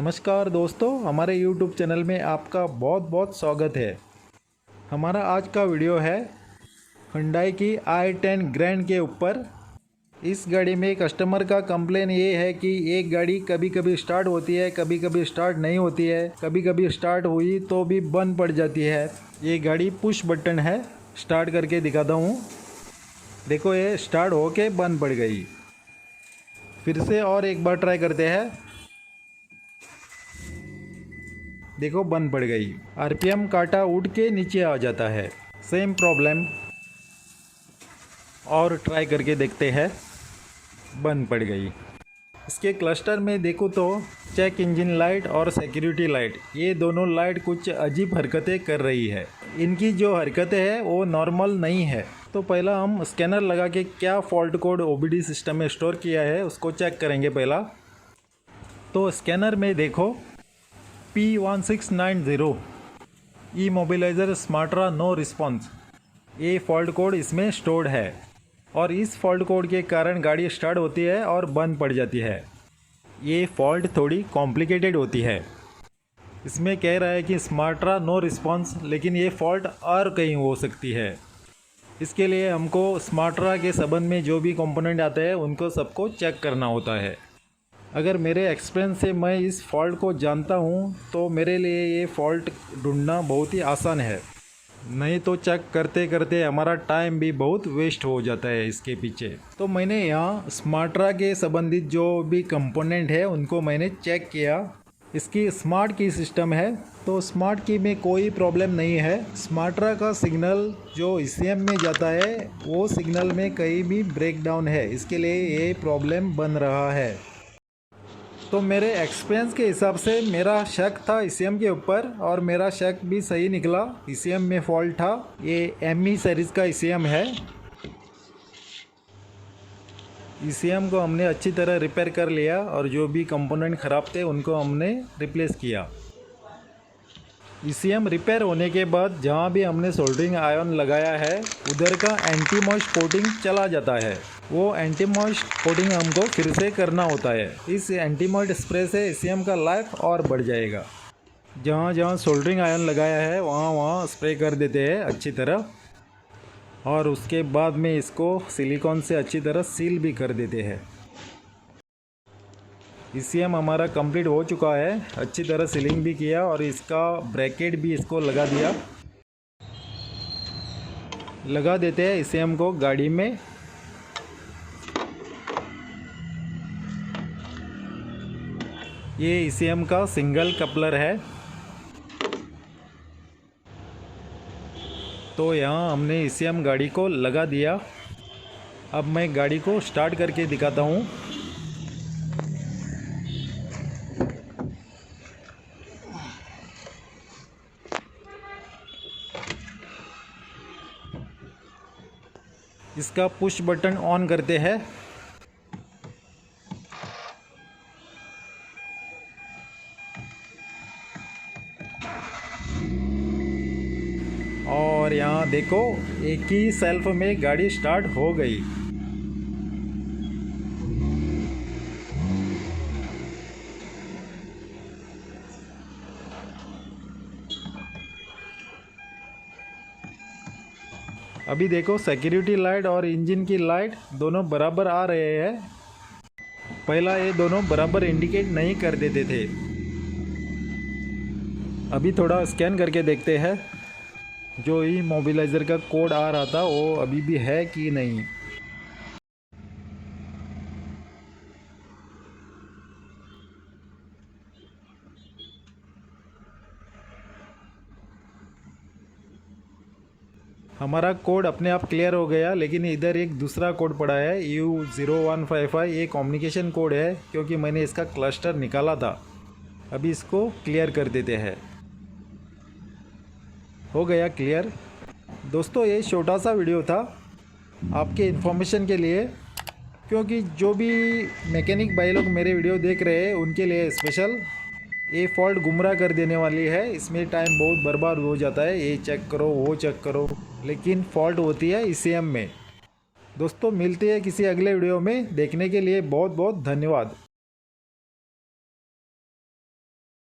नमस्कार दोस्तों, हमारे YouTube चैनल में आपका बहुत बहुत स्वागत है। हमारा आज का वीडियो है Hyundai की i10 ग्रैंड के ऊपर। इस गाड़ी में कस्टमर का कंप्लेन ये है कि एक गाड़ी कभी कभी स्टार्ट होती है, कभी कभी स्टार्ट नहीं होती है, कभी कभी स्टार्ट हुई तो भी बंद पड़ जाती है। ये गाड़ी पुश बटन है, स्टार्ट करके दिखाता हूँ। देखो, ये स्टार्ट होके बंद पड़ गई। फिर से और एक बार ट्राई करते हैं। देखो, बंद पड़ गई। आरपीएम काटा उठ के नीचे आ जाता है। सेम प्रॉब्लम, और ट्राई करके देखते हैं। बंद पड़ गई। इसके क्लस्टर में देखो तो चेक इंजन लाइट और सिक्योरिटी लाइट, ये दोनों लाइट कुछ अजीब हरकतें कर रही है। इनकी जो हरकतें हैं वो नॉर्मल नहीं है। तो पहला हम स्कैनर लगा के क्या फॉल्ट कोड ओबीडी सिस्टम में स्टोर किया है उसको चेक करेंगे पहला। तो स्कैनर में देखो P1690 इमोबिलाइज़र स्मार्ट्रा नो रिस्पॉन्स, ये फॉल्ट कोड इसमें स्टोर्ड है। और इस फॉल्ट कोड के कारण गाड़ी स्टार्ट होती है और बंद पड़ जाती है। ये फॉल्ट थोड़ी कॉम्प्लिकेटेड होती है। इसमें कह रहा है कि स्मार्ट्रा नो रिस्पॉन्स, लेकिन ये फॉल्ट और कहीं हो सकती है। इसके लिए हमको स्मार्ट्रा के संबंध में जो भी कंपोनेंट आते हैं उनको सबको चेक करना होता है। अगर मेरे एक्सपीरियंस से मैं इस फॉल्ट को जानता हूँ तो मेरे लिए ये फॉल्ट ढूंढना बहुत ही आसान है। नहीं तो चेक करते करते हमारा टाइम भी बहुत वेस्ट हो जाता है इसके पीछे। तो मैंने यहाँ स्मार्ट्रा के संबंधित जो भी कंपोनेंट है उनको मैंने चेक किया। इसकी स्मार्ट की सिस्टम है, तो स्मार्ट की में कोई प्रॉब्लम नहीं है। स्मार्ट्रा का सिग्नल जो ईसीएम में जाता है वो सिग्नल में कहीं भी ब्रेकडाउन है, इसके लिए ये प्रॉब्लम बन रहा है। तो मेरे एक्सपीरियंस के हिसाब से मेरा शक था ईसीएम के ऊपर, और मेरा शक भी सही निकला। ईसीएम में फॉल्ट था। ये एमई सीरीज़ का ईसीएम है। ईसीएम को हमने अच्छी तरह रिपेयर कर लिया और जो भी कंपोनेंट ख़राब थे उनको हमने रिप्लेस किया। ईसीएम रिपेयर होने के बाद जहाँ भी हमने सोल्डरिंग आयरन लगाया है उधर का एंटी मॉइस्ट कोटिंग चला जाता है। वो एंटी मॉइस्ट कोटिंग हमको फिर से करना होता है। इस एंटी मॉइस्ट स्प्रे से ईसीएम का लाइफ और बढ़ जाएगा। जहाँ जहाँ सोल्डरिंग आयरन लगाया है वहाँ वहाँ स्प्रे कर देते हैं अच्छी तरह, और उसके बाद में इसको सिलिकॉन से अच्छी तरह सील भी कर देते हैं। ईसीएम हमारा कंप्लीट हो चुका है, अच्छी तरह सीलिंग भी किया और इसका ब्रैकेट भी इसको लगा दिया। लगा देते हैं ईसीएम को गाड़ी में। ये ईसीएम का सिंगल कपलर है। तो यहाँ हमने ईसीएम गाड़ी को लगा दिया। अब मैं गाड़ी को स्टार्ट करके दिखाता हूँ। इसका पुश बटन ऑन करते हैं। और यहाँ देखो, एक ही सेल्फ में गाड़ी स्टार्ट हो गई। अभी देखो, सिक्योरिटी लाइट और इंजन की लाइट दोनों बराबर आ रहे हैं। पहला ये दोनों बराबर इंडिकेट नहीं कर देते थे। अभी थोड़ा स्कैन करके देखते हैं जो इमोबिलाइज़र का कोड आ रहा था वो अभी भी है कि नहीं। हमारा कोड अपने आप क्लियर हो गया, लेकिन इधर एक दूसरा कोड पड़ा है U0155। ये कम्युनिकेशन कोड है क्योंकि मैंने इसका क्लस्टर निकाला था। अभी इसको क्लियर कर देते हैं। हो गया क्लियर। दोस्तों, ये छोटा सा वीडियो था आपके इन्फॉर्मेशन के लिए, क्योंकि जो भी मैकेनिक भाई लोग मेरे वीडियो देख रहे हैं उनके लिए स्पेशल। ये फॉल्ट गुमराह कर देने वाली है, इसमें टाइम बहुत बर्बाद हो जाता है। ये चेक करो, वो चेक करो, लेकिन फॉल्ट होती है ईसीएम में। दोस्तों, मिलते हैं किसी अगले वीडियो में। देखने के लिए बहुत बहुत धन्यवाद।